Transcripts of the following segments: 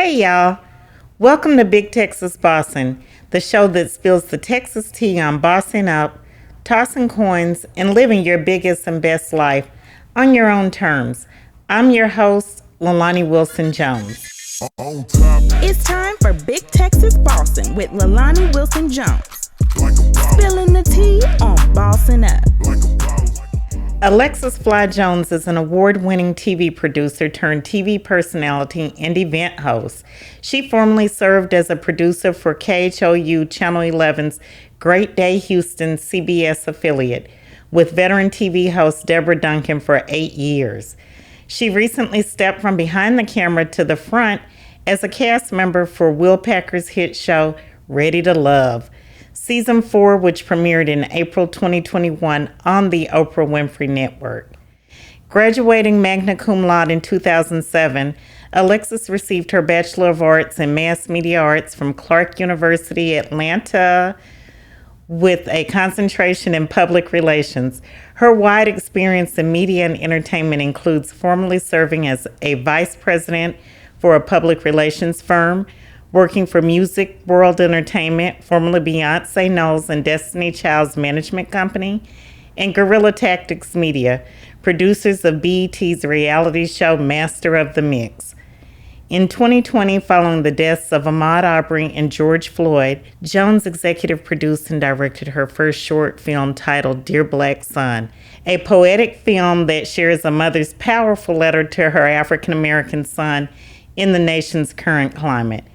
Hey y'all, welcome to Big Texas Bossin, the show that spills the Texas tea on bossing up, tossing coins, and living your biggest and best life on your own terms. I'm your host, Leilani Wilson Jones. It's time for Big Texas Bossin with Leilani Wilson Jones. Spilling the tea on Bossin Up. Alexis Fly Jones is an award-winning TV producer turned TV personality and event host. She formerly served as a producer for KHOU Channel 11's Great Day Houston CBS affiliate with veteran TV host Deborah Duncan for 8 years. She recently stepped from behind the camera to the front as a cast member for Will Packer's hit show Ready to Love, Season 4, which premiered in April 2021 on the Oprah Winfrey Network. Graduating magna cum laude in 2007, Alexis received her Bachelor of Arts in Mass Media Arts from Clark University, Atlanta, with a concentration in public relations. Her wide experience in media and entertainment includes formerly serving as a vice president for a public relations firm, working for Music World Entertainment, formerly Beyonce Knowles and Destiny Child's management company, and Guerrilla Tactics Media, producers of BET's reality show Master of the Mix. In 2020, following the deaths of Ahmaud Arbery and George Floyd, Jones executive produced and directed her first short film titled Dear Black Son, a poetic film that shares a mother's powerful letter to her African-American son in the nation's current climate.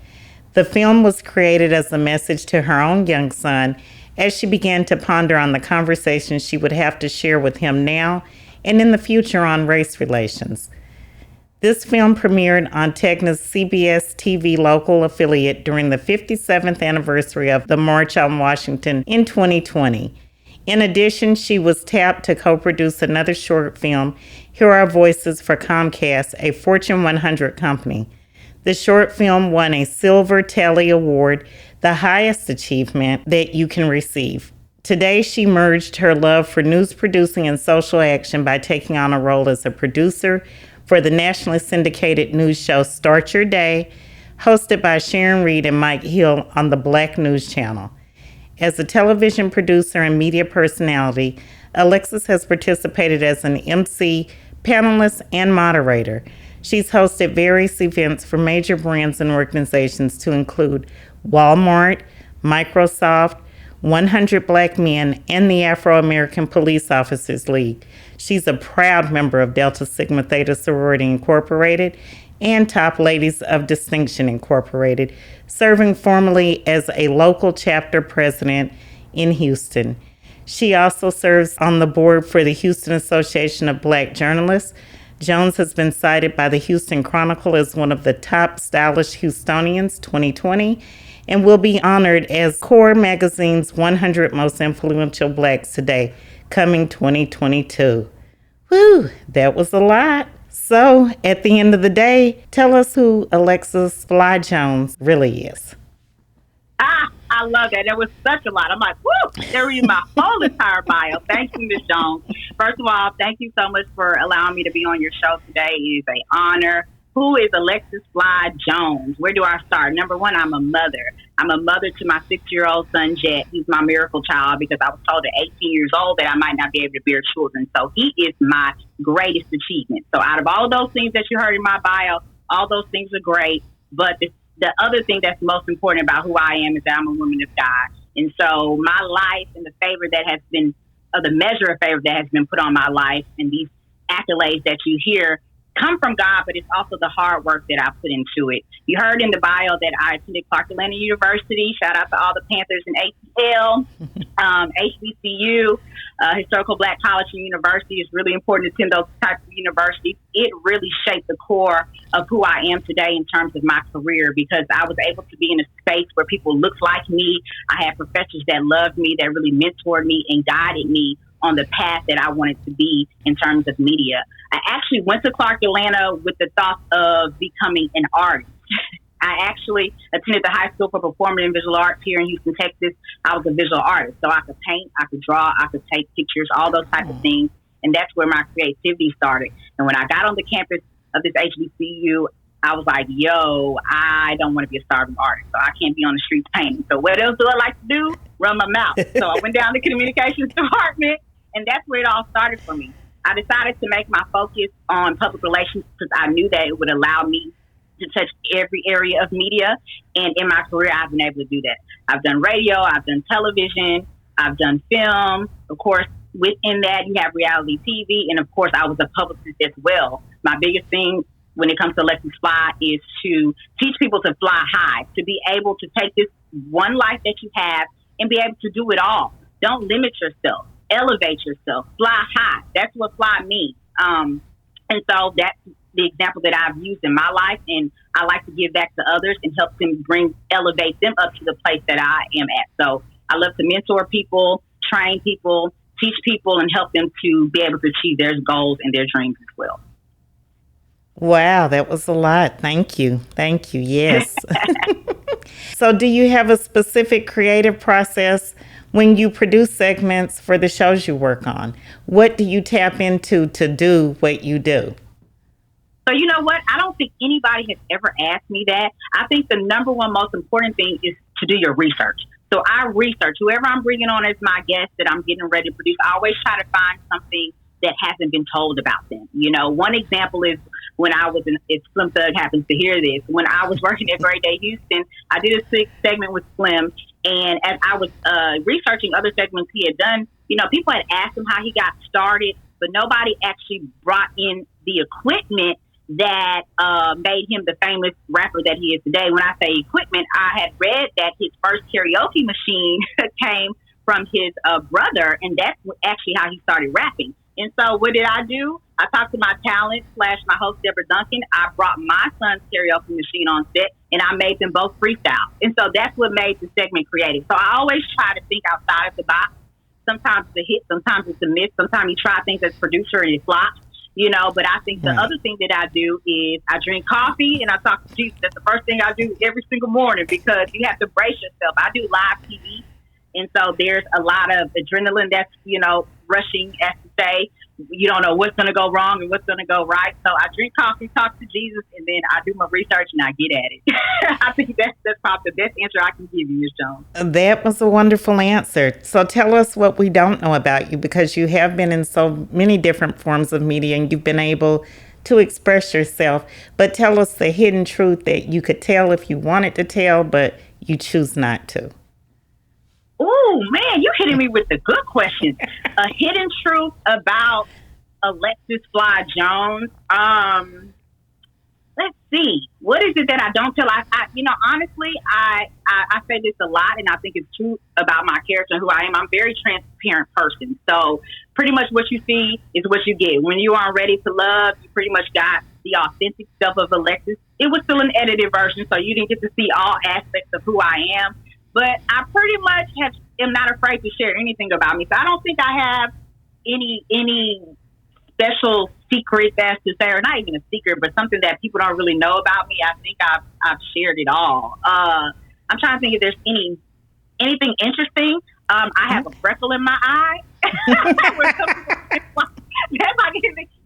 The film was created as a message to her own young son as she began to ponder on the conversations she would have to share with him now and in the future on race relations. This film premiered on Tegna's CBS TV local affiliate during the 57th anniversary of the March on Washington in 2020. In addition, she was tapped to co-produce another short film, Hear Our Voices, for Comcast, a Fortune 100 company. The short film won a Silver Telly Award, the highest achievement that you can receive. Today, she merged her love for news producing and social action by taking on a role as a producer for the nationally syndicated news show Start Your Day, hosted by Sharon Reed and Mike Hill on the Black News Channel. As a television producer and media personality, Alexis has participated as an MC, panelist, and moderator. She's hosted various events for major brands and organizations to include Walmart, Microsoft, 100 Black Men, and the Afro-American Police Officers League. She's a proud member of Delta Sigma Theta Sorority Incorporated and Top Ladies of Distinction Incorporated, serving formerly as a local chapter president in Houston. She also serves on the board for the Houston Association of Black Journalists. Jones has been cited by the Houston Chronicle as one of the top stylish Houstonians 2020 and will be honored as Core Magazine's 100 Most Influential Blacks Today, coming 2022. Whew, that was a lot. So, at the end of the day, tell us who Alexis Fly Jones really is. I love that. That was such a lot. I'm like, whoo, they're reading my whole entire bio. Thank you, Ms. Jones. First of all, thank you so much for allowing me to be on your show today. It is an honor. Who is Alexis Fly Jones? Where do I start? Number one, I'm a mother. I'm a mother to my 6-year-old son, Jet. He's my miracle child because I was told at 18 years old that I might not be able to bear children. So he is my greatest achievement. So out of all of those things that you heard in my bio, all those things are great. But the other thing that's most important about who I am is that I'm a woman of God. And so my life and the favor that has been, the measure of favor that has been put on my life and these accolades that you hear come from God, but it's also the hard work that I put into it. You heard in the bio that I attended Clark Atlanta University. Shout out to all the Panthers and ATL, HBCU, Historical Black College and University. It's really important to attend those types of universities. It really shaped the core of who I am today in terms of my career because I was able to be in a space where people looked like me. I had professors that loved me, that really mentored me and guided me on the path that I wanted to be in terms of media. I actually went to Clark Atlanta with the thought of becoming an artist. I actually attended the High School for Performing and Visual Arts here in Houston, Texas. I was a visual artist, so I could paint, I could draw, I could take pictures, all those types of things. And that's where my creativity started. And when I got on the campus of this HBCU, I was like, yo, I don't want to be a starving artist, so I can't be on the streets painting. So what else do I like to do? Run my mouth. So I went down to the communications department, and that's where it all started for me. I decided to make my focus on public relations because I knew that it would allow me to touch every area of media. And in my career, I've been able to do that. I've done radio, I've done television, I've done film. Of course, within that, you have reality TV. And of course, I was a publicist as well. My biggest thing when it comes to Alexis Fly is to teach people to fly high, to be able to take this one life that you have and be able to do it all. Don't limit yourself. Elevate yourself. Fly high. That's what fly means. And so that's the example that I've used in my life, and I like to give back to others and help them elevate them up to the place that I am at. So I love to mentor people, train people, teach people, and help them to be able to achieve their goals and their dreams as well. Wow, that was a lot. Thank you. Thank you. Yes. So do you have a specific creative process when you produce segments for the shows you work on? What do you tap into to do what you do? So you know what? I don't think anybody has ever asked me that. I think the number one most important thing is to do your research. So I research whoever I'm bringing on as my guest that I'm getting ready to produce. I always try to find something that hasn't been told about them. You know, one example is when I was if Slim Thug happens to hear this, when I was working at Great Day Houston, I did a segment with Slim. And as I was researching other segments he had done, you know, people had asked him how he got started, but nobody actually brought in the equipment that made him the famous rapper that he is today. When I say equipment, I had read that his first karaoke machine came from his brother, and that's actually how he started rapping. And so what did I do? I talked to my talent / my host, Deborah Duncan. I brought my son's karaoke machine on set, and I made them both freestyle. And so that's what made the segment creative. So I always try to think outside of the box. Sometimes it's a hit, sometimes it's a miss. Sometimes you try things as producer and it flops, you know. But I think the other thing that I do is I drink coffee and I talk to Jesus. That's the first thing I do every single morning because you have to brace yourself. I do live TV. And so there's a lot of adrenaline that's, you know, rushing, as to say. You don't know what's going to go wrong and what's going to go right. So I drink coffee, talk to Jesus, and then I do my research and I get at it. I think that's probably the best answer I can give you, Ms. Jones. That was a wonderful answer. So tell us what we don't know about you, because you have been in so many different forms of media and you've been able to express yourself. But tell us the hidden truth that you could tell if you wanted to tell, but you choose not to. Oh, man, you're hitting me with the good questions. A hidden truth about Alexis Fly Jones. Let's see. What is it that I don't tell? Honestly, I say this a lot, and I think it's true about my character and who I am. I'm a very transparent person. So pretty much what you see is what you get. When you are Ready to Love, you pretty much got the authentic self of Alexis. It was still an edited version, so you didn't get to see all aspects of who I am. But I pretty much am not afraid to share anything about me. So I don't think I have any special secret that's to say, or not even a secret, but something that people don't really know about me. I think I've shared it all. I'm trying to think if there's anything interesting. I have a freckle in my eye.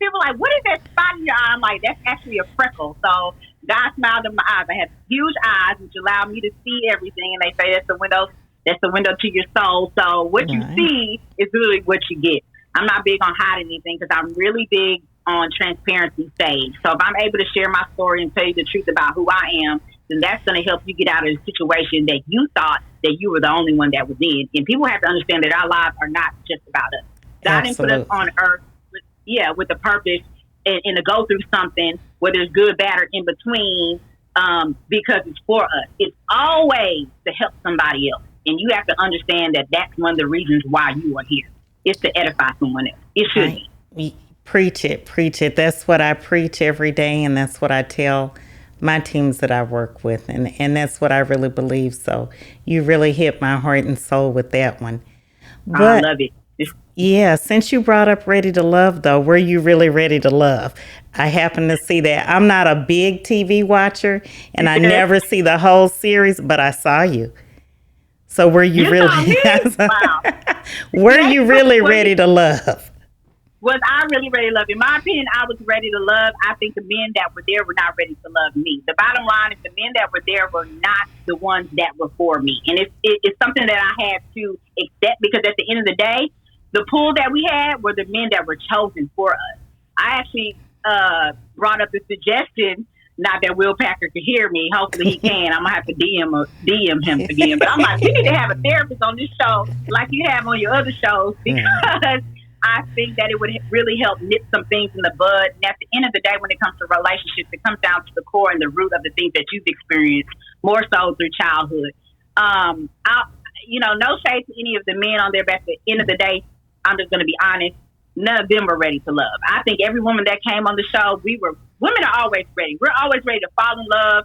People are like, what is that spot in your eye? I'm like, that's actually a freckle. So God smiled in my eyes. I have huge eyes, which allow me to see everything. And they say that's the window to your soul. So what you see is really what you get. I'm not big on hiding anything because I'm really big on transparency stage. So if I'm able to share my story and tell you the truth about who I am, then that's going to help you get out of the situation that you thought that you were the only one that was in. And people have to understand that our lives are not just about us. God didn't put us on earth with a purpose and to go through something, whether it's good, bad, or in between, because it's for us. It's always to help somebody else. And you have to understand that that's one of the reasons why you are here. It's to edify someone else. It should be. Preach it. That's what I preach every day, and that's what I tell my teams that I work with, and that's what I really believe. So you really hit my heart and soul with that one. But, I love it. Yeah, since you brought up Ready to Love, though, were you really ready to love? I happen to see that. I'm not a big TV watcher, and I never see the whole series, but I saw you. So were you really? Wow. Were you really ready to love? Was I really ready to love? In my opinion, I was ready to love. I think the men that were there were not ready to love me. The bottom line is the men that were there were not the ones that were for me. And it's something that I had to accept, because at the end of the day, the pool that we had were the men that were chosen for us. I actually brought up the suggestion, not that Will Packer could hear me. Hopefully he can. I'm going to have to DM him again. But I'm like, we need to have a therapist on this show like you have on your other shows, because I think that it would really help nip some things in the bud. And at the end of the day, when it comes to relationships, it comes down to the core and the root of the things that you've experienced, more so through childhood. No shade to any of the men on there, but at the end of the day, I'm just going to be honest, none of them were ready to love. I think every woman that came on the show, women are always ready. We're always ready to fall in love.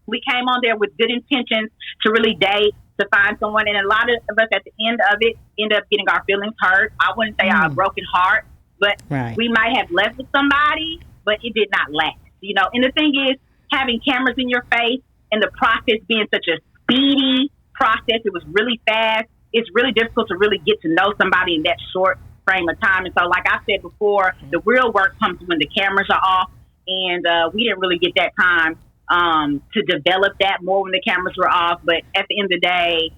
We came on there with good intentions to really date, to find someone. And a lot of us at the end of it end up getting our feelings hurt. I wouldn't say our broken heart, but we might have left with somebody, but it did not last, And the thing is, having cameras in your face and the process being such a speedy process, it was really fast. It's really difficult to really get to know somebody in that short frame of time. And so, like I said before, the real work comes when the cameras are off. And we didn't really get that time to develop that more when the cameras were off. But at the end of the day,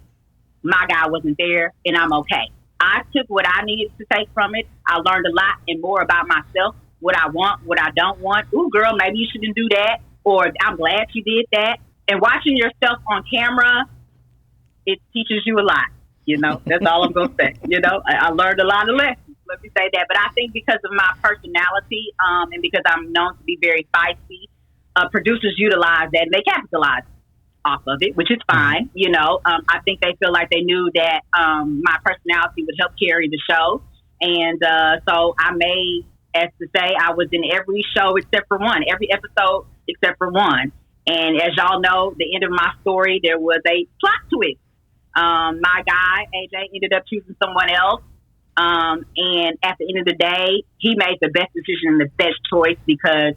my guy wasn't there, and I'm okay. I took what I needed to take from it. I learned a lot and more about myself, what I want, what I don't want. Ooh, girl, maybe you shouldn't do that. Or I'm glad you did that. And watching yourself on camera, it teaches you a lot. That's all I'm going to say. I learned a lot of lessons. Let me say that. But I think because of my personality and because I'm known to be very feisty, producers utilize that and they capitalize off of it, which is fine. I think they feel like they knew that my personality would help carry the show. And so I made, as to say, I was in every show except for one, every episode except for one. And as y'all know, the end of my story, there was a plot twist. My guy, AJ, ended up choosing someone else. And at the end of the day, he made the best decision and the best choice because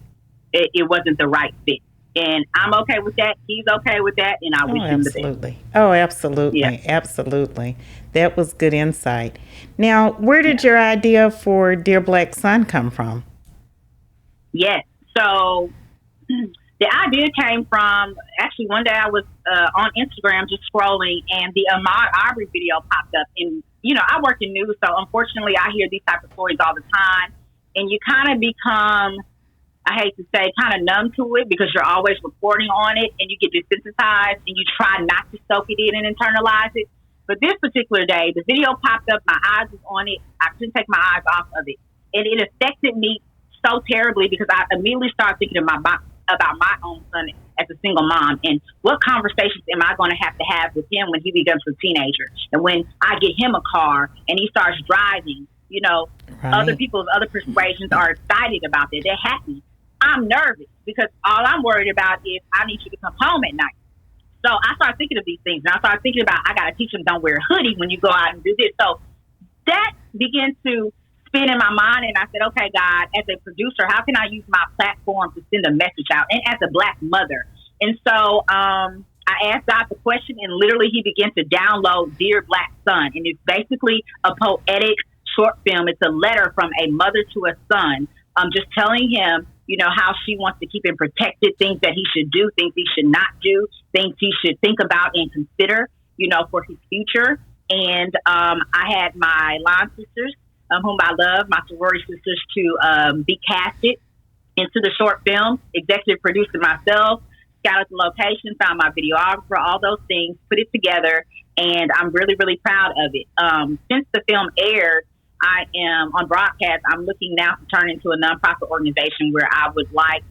it wasn't the right fit. And I'm okay with that. He's okay with that. And I wish him the best. Oh, absolutely. Yeah. Absolutely. That was good insight. Now, where did your idea for Dear Black Son come from? Yes. So the idea came from, actually, one day I was on Instagram just scrolling, and the Ahmaud Arbery video popped up. And, I work in news, so unfortunately I hear these type of stories all the time. And you kind of become, I hate to say, kind of numb to it because you're always reporting on it, and you get desensitized, and you try not to soak it in and internalize it. But this particular day, the video popped up, my eyes was on it. I couldn't take my eyes off of it. And it affected me so terribly because I immediately started thinking about my own son as a single mom, and what conversations am I going to have with him when he becomes a teenager, and when I get him a car and he starts driving. Other people's other persuasions are excited about that. They're happy. I'm nervous because all I'm worried about is I need you to come home at night. So I started thinking of these things, and I started thinking about I got to teach him don't wear a hoodie when you go out and do this. So that began to spin in my mind, and I said, okay, God, as a producer, how can I use my platform to send a message out? And as a Black mother. And so I asked God the question, and literally he began to download Dear Black Son. And it's basically a poetic short film. It's a letter from a mother to a son, just telling him, how she wants to keep him protected, things that he should do, things he should not do, things he should think about and consider, for his future. And I had my line sisters, whom I love, my sorority sisters, to be casted into the short film, executive producer myself, scouted the location, found my videographer, all those things, put it together, and I'm really, really proud of it. Since the film aired, I am on broadcast. I'm looking now to turn into a nonprofit organization where I would like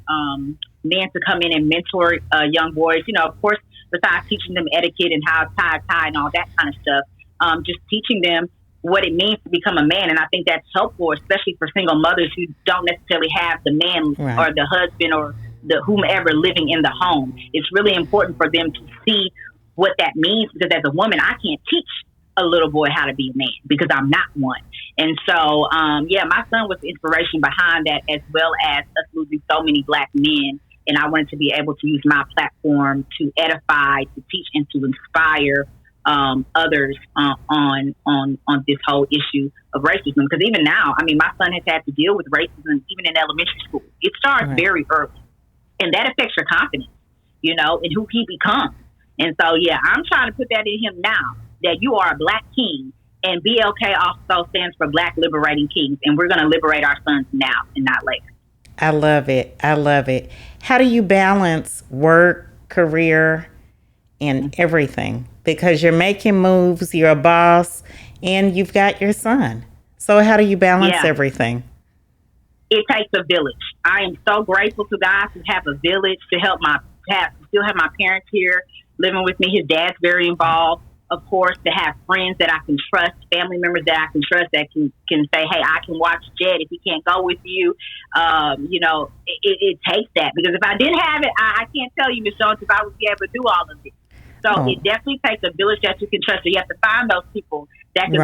men to come in and mentor young boys, of course, besides teaching them etiquette and how to tie a tie and all that kind of stuff, just teaching them what it means to become a man. And I think that's helpful, especially for single mothers who don't necessarily have the man or the husband or the whomever living in the home. It's really important for them to see what that means, because as a woman, I can't teach a little boy how to be a man because I'm not one. And so, my son was the inspiration behind that, as well as us losing so many Black men. And I wanted to be able to use my platform to edify, to teach, and to inspire others on this whole issue of racism. Because even now, I mean, my son has had to deal with racism even in elementary school. It starts very early, and that affects your confidence, and who he becomes. And so, yeah, I'm trying to put that in him now, that you are a Black king, and BLK also stands for Black Liberating Kings, and we're going to liberate our sons now and not later. I love it. I love it. How do you balance work, career, and everything? Because you're making moves, you're a boss, and you've got your son. So how do you balance everything? It takes a village. I am so grateful to God to have a village, to still have my parents here living with me. His dad's very involved. Of course, to have friends that I can trust, family members that I can trust that can say, hey, I can watch Jed if he can't go with you. It takes that, because if I didn't have it, I can't tell you, Ms. Jones, if I would be able to do all of this. So it definitely takes a village that you can trust. So you have to find those people that can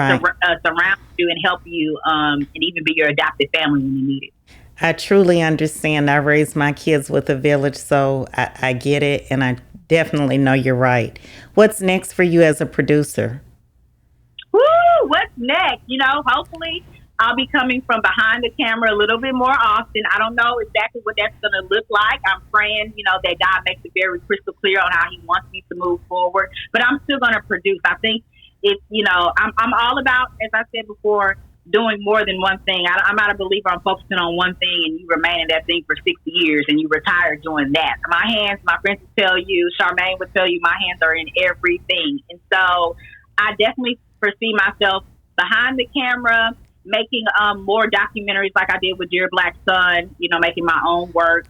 surround you and help you, and even be your adopted family when you need it. I truly understand. I raised my kids with a village, so I get it, and I definitely know you're right. What's next for you as a producer? Woo! What's next? Hopefully I'll be coming from behind the camera a little bit more often. I don't know exactly what that's going to look like. I'm praying, that God makes it very crystal clear on how he wants me to move forward. But I'm still going to produce. I think it's, I'm all about, as I said before, doing more than one thing. I'm not a believer on focusing on one thing and you remain in that thing for 60 years and you retire doing that. My friends will tell you, Charmaine would tell you, my hands are in everything. And so I definitely foresee myself behind the camera, making more documentaries like I did with Dear Black Son, making my own work,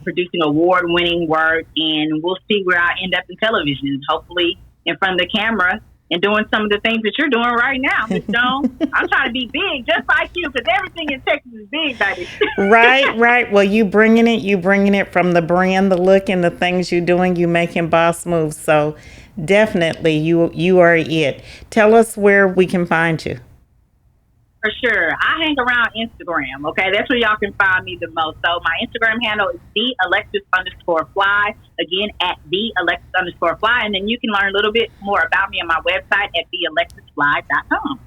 producing award-winning work, and we'll see where I end up in television, hopefully in front of the camera, and doing some of the things that you're doing right now, Ms. Jones. I'm trying to be big, just like you, because everything in Texas is big, baby. Right. Well, you bringing it from the brand, the look, and the things you're doing. You making boss moves. So definitely, you are it. Tell us where we can find you. For sure. I hang around Instagram, okay? That's where y'all can find me the most. So my Instagram handle is @Alexis_Fly. Again, @Alexis_Fly. And then you can learn a little bit more about me on my website at thealexisfly.com.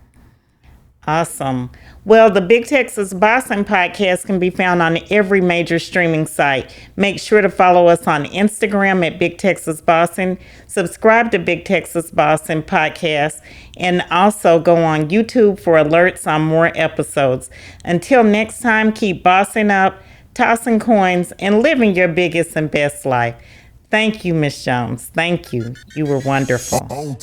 Awesome. Well, the Big Texas Bossin podcast can be found on every major streaming site. Make sure to follow us on Instagram at Big Texas Bossin. Subscribe to Big Texas Bossin podcast, and also go on YouTube for alerts on more episodes. Until next time, keep bossing up, tossing coins, and living your biggest and best life. Thank you, Miss Jones. Thank you. You were wonderful.